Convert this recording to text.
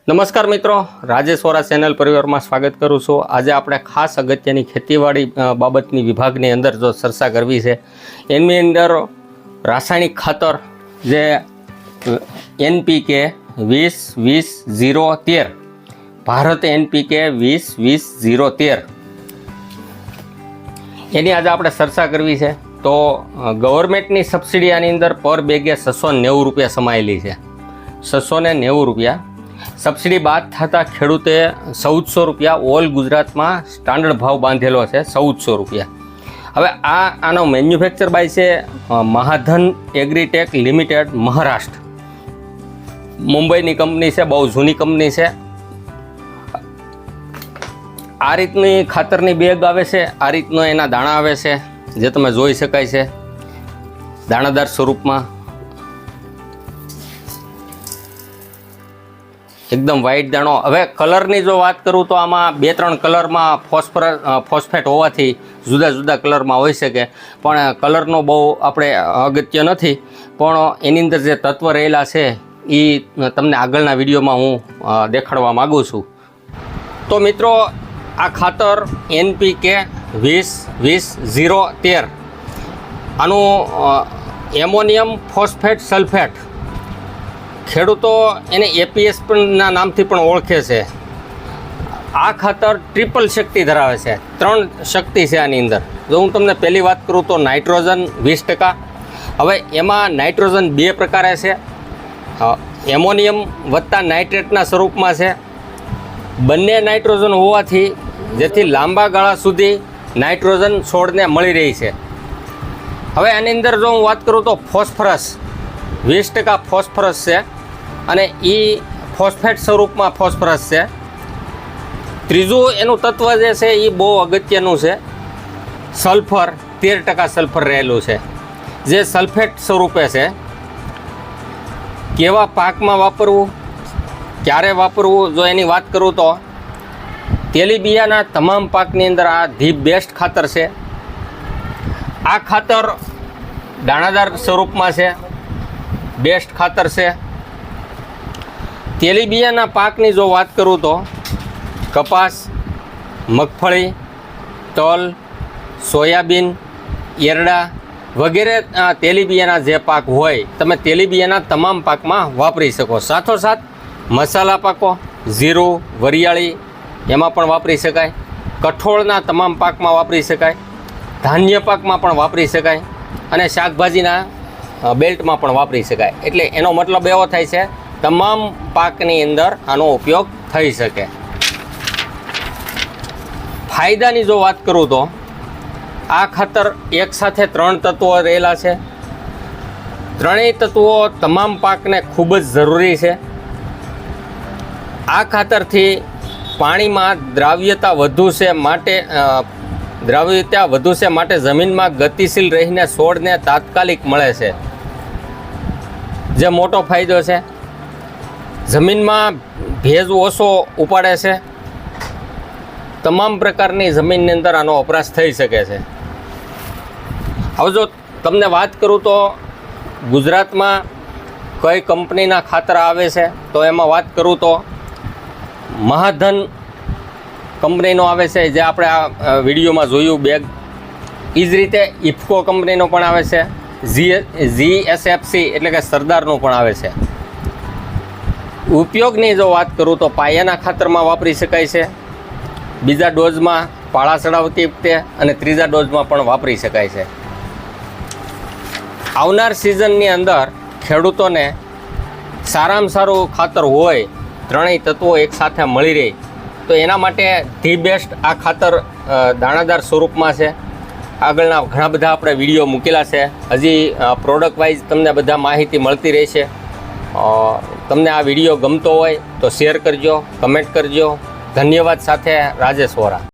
નમસ્કાર મિત્રો, રાજેશ વોરા ચેનલ પરિવારમાં સ્વાગત કરું છું। આજે આપણે ખાસ અગત્યની ખેતીવાડી બાબતની વિભાગની અંદર જો ચર્ચા કરવી છે, એની અંદર રાસાયણિક ખાતર જે NPK 20-20-0-13 ભારત NPK 20-20-0-13 એની આજે આપણે ચર્ચા કરવી છે। તો ગવર્મેન્ટની સબસિડી આની અંદર પર બેગે 690 રૂપિયા સમાયેલી છે। 690 રૂપિયા સબસિડી બાદ થતાં ખેડૂતે 1400 રૂપિયા ઓલ ગુજરાતમાં સ્ટાન્ડર્ડ ભાવ બાંધેલો છે, 1400 રૂપિયા। હવે આનો મેન્યુફેક્ચર બાય છે મહાધન એગ્રીટેક લિમિટેડ, મહારાષ્ટ્ર, મુંબઈની કંપની છે, બહુ જૂની કંપની છે। આ રીતની ખાતરની બેગ આવે છે, આ રીતનો એના દાણા આવે છે, જે તમે જોઈ શકાય છે દાણાદાર સ્વરૂપમાં, એકદમ વ્હાઇટ દાણો। હવે કલરની જો વાત કરું તો આમાં 2-3 કલરમાં ફોસ્ફેટ હોવાથી જુદા જુદા કલરમાં હોઈ શકે, પણ કલરનો બહુ આપણે અગત્ય નથી, પણ એની અંદર જે તત્વ રહેલા છે એ તમને આગળના વિડીયોમાં હું દેખાડવા માગું છું। તો મિત્રો, આ ખાતર NPK 20-20-0-13 આનું એમોનિયમ ફોસ્ફેટ સલ્ફેટ, ખેડૂતો એને APS ના નામથી પણ ઓળખે છે। આ ખાતર ટ્રિપલ શક્તિ ધરાવે છે, 3 શક્તિ છે આની અંદર। જો હું તમને પહેલી વાત કરું તો નાઇટ્રોજન 20%। હવે એમાં નાઇટ્રોજન 2 પ્રકારે છે, એમોનિયમ વત્તા નાઇટ્રેટના સ્વરૂપમાં છે। બંને નાઇટ્રોજન હોવાથી જેથી લાંબા ગાળા સુધી નાઇટ્રોજન છોડને મળી રહી છે। હવે આની અંદર જો હું વાત કરું તો ફોસ્ફરસ 20% ફોસ્ફરસ છે, અને એ ફોસ્ફેટ સ્વરૂપમાં ફોસ્ફરસ છે। ત્રીજું એનું તત્વ જે છે એ બહુ અગત્યનું છે, સલ્ફર 13% સલ્ફર રહેલું છે, જે સલ્ફેટ સ્વરૂપે છે। કેવા પાકમાં વાપરવું, ક્યારે વાપરવું, જો એની વાત કરું તો તેલીબિયાના તમામ પાકની અંદર આ ધી બેસ્ટ ખાતર છે। આ ખાતર દાણાદાર સ્વરૂપમાં છે, બેસ્ટ ખાતર છે। તેલીબિયાના પાકની જો વાત કરું તો કપાસ, મગફળી, તલ, સોયાબીન, એરડા વગેરે તેલીબિયાના જે પાક હોય તમે તેલીબિયાના તમામ પાકમાં વાપરી શકો। સાથોસાથ મસાલા પાકો, જીરું, વરિયાળી એમાં પણ વાપરી શકાય, કઠોળના તમામ પાકમાં વાપરી શકાય, ધાન્ય પાકમાં પણ વાપરી શકાય, અને શાકભાજીના બેલ્ટમાં પણ વાપરી શકાય। એટલે એનો મતલબ એવો થાય છે તમામ પાકની અંદર આનો ઉપયોગ થઈ શકે। ફાયદાની જો વાત કરું તો આ ખાતર એકસાથે 3 તત્વો રહેલા છે, ત્રણેય તત્વો તમામ પાકને ખૂબ જ જરૂરી છે। આ ખાતરથી પાણીમાં દ્રાવ્યતા વધુ છે માટે જમીનમાં ગતિશીલ રહીને છોડને તાત્કાલિક મળે છે, જે મોટો ફાયદો છે। જમીનમાં ભેજ ઓછો ઉપાડે છે, તમામ પ્રકારની જમીનની અંદર આનો વપરાશ થઈ શકે છે। હવે જો તમને વાત કરું તો ગુજરાતમાં કઈ કંપનીના ખાતર આવે છે, તો એમાં વાત કરું તો મહાધન કંપનીનો આવે છે, જે આપણે આ વિડીયોમાં જોયું બેગ। એ જ રીતે ઇફકો કંપનીનો પણ આવે છે, GSFC એટલે કે સરદારનું પણ આવે છે। ઉપયોગની જો વાત કરું તો પાયાના ખાતરમાં વાપરી શકાય છે, બીજા ડોઝમાં પાળા ચડાવતી વખતે, અને ત્રીજા ડોઝમાં પણ વાપરી શકાય છે। આવનાર સિઝનની અંદર ખેડૂતોને સારામાં સારું ખાતર હોય, ત્રણેય તત્વો એકસાથે મળી રહે, તો એના માટે ધી બેસ્ટ આ ખાતર દાણાદાર સ્વરૂપમાં છે। આગળના ઘણા બધા આપણે વિડીયો મૂકેલા છે, હજી પ્રોડક્ટ વાઇઝ તમને બધા માહિતી મળતી રહેશે। તમને આ વિડીયો ગમતો હોય તો શેર કરજો, કમેન્ટ કરજો। ધન્યવાદ સાથે રાજેશ વોરા।